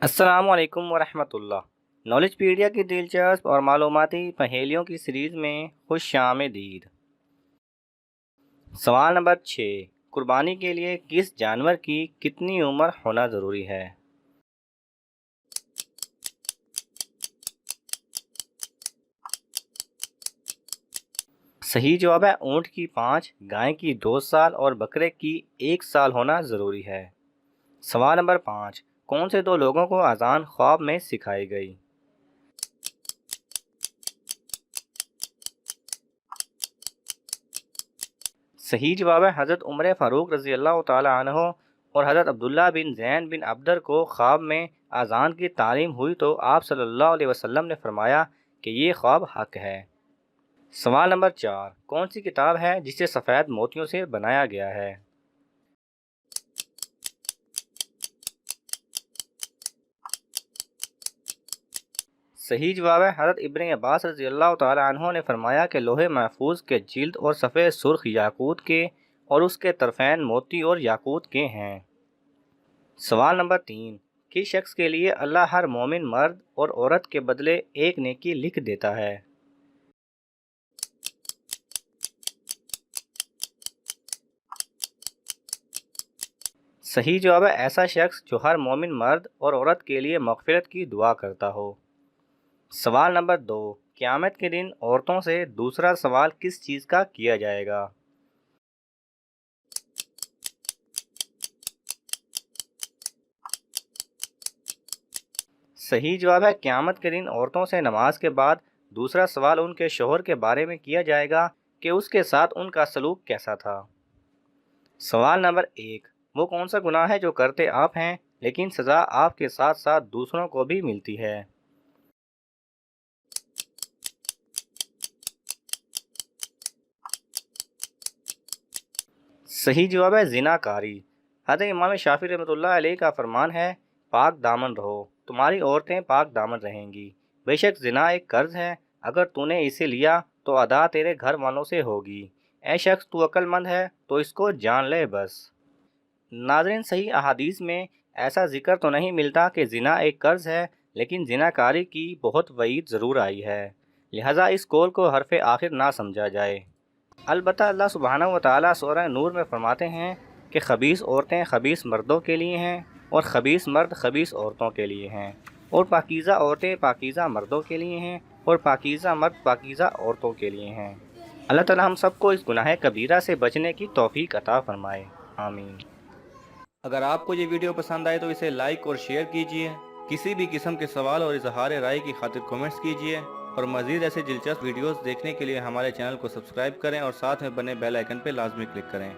السلام علیکم ورحمۃ اللہ۔ نالج پیڈیا کی دلچسپ اور معلوماتی پہیلیوں کی سیریز میں خوش آمدید۔ سوال نمبر 6، قربانی کے لیے کس جانور کی کتنی عمر ہونا ضروری ہے؟ صحیح جواب ہے اونٹ کی 5، گائے کی 2 سال اور بکرے کی 1 سال ہونا ضروری ہے۔ سوال نمبر 5، کون سے 2 لوگوں کو اذان خواب میں سکھائی گئی؟ صحیح جواب ہے حضرت عمر فاروق رضی اللہ تعالی عنہ اور حضرت عبداللہ بن زین بن عبدر کو خواب میں اذان کی تعلیم ہوئی تو آپ صلی اللہ علیہ وسلم نے فرمایا کہ یہ خواب حق ہے۔ سوال نمبر 4، کون سی کتاب ہے جسے سفید موتیوں سے بنایا گیا ہے؟ صحیح جواب ہے حضرت ابن عباس رضی اللہ تعالی عنہ نے فرمایا کہ لوح محفوظ کے جلد اور صفحے سرخ یاقوت کے اور اس کے طرفین موتی اور یاقوت کے ہیں۔ سوال نمبر 3، کس شخص کے لیے اللہ ہر مومن مرد اور عورت کے بدلے ایک نیکی لکھ دیتا ہے؟ صحیح جواب ہے ایسا شخص جو ہر مومن مرد اور عورت کے لیے مغفرت کی دعا کرتا ہو۔ سوال نمبر 2، قیامت کے دن عورتوں سے دوسرا سوال کس چیز کا کیا جائے گا؟ صحیح جواب ہے قیامت کے دن عورتوں سے نماز کے بعد دوسرا سوال ان کے شوہر کے بارے میں کیا جائے گا کہ اس کے ساتھ ان کا سلوک کیسا تھا۔ سوال نمبر 1، وہ کون سا گناہ ہے جو کرتے آپ ہیں لیکن سزا آپ کے ساتھ ساتھ دوسروں کو بھی ملتی ہے؟ صحیح جواب ہے زنا کاری۔ حضرت امام شافعی رحمۃ اللہ علیہ کا فرمان ہے، پاک دامن رہو، تمہاری عورتیں پاک دامن رہیں گی۔ بے شک زنا ایک قرض ہے، اگر تو نے اسے لیا تو ادا تیرے گھر والوں سے ہوگی۔ اے شخص تو عقل مند ہے تو اس کو جان لے بس۔ ناظرین، صحیح احادیث میں ایسا ذکر تو نہیں ملتا کہ زنا ایک قرض ہے، لیکن زنا کاری کی بہت وعید ضرور آئی ہے، لہٰذا اس قول کو حرف آخر نہ سمجھا جائے۔ البتہ اللہ سبحانہ و تعالیٰ سورہ نور میں فرماتے ہیں کہ خبیث عورتیں خبیث مردوں کے لیے ہیں اور خبیث مرد خبیث عورتوں کے لیے ہیں، اور پاکیزہ عورتیں پاکیزہ مردوں کے لیے ہیں اور پاکیزہ مرد پاکیزہ عورتوں کے لیے ہیں۔ اللہ تعالیٰ ہم سب کو اس گناہ کبیرہ سے بچنے کی توفیق عطا فرمائے، آمین۔ اگر آپ کو یہ ویڈیو پسند آئے تو اسے لائک اور شیئر کیجئے، کسی بھی قسم کے سوال اور اظہار رائے کی خاطر کومنٹس کیجئے، اور مزید ایسے دلچسپ ویڈیوز دیکھنے کے لیے ہمارے چینل کو سبسکرائب کریں اور ساتھ میں بنے بیل آئیکن پہ لازمی کلک کریں۔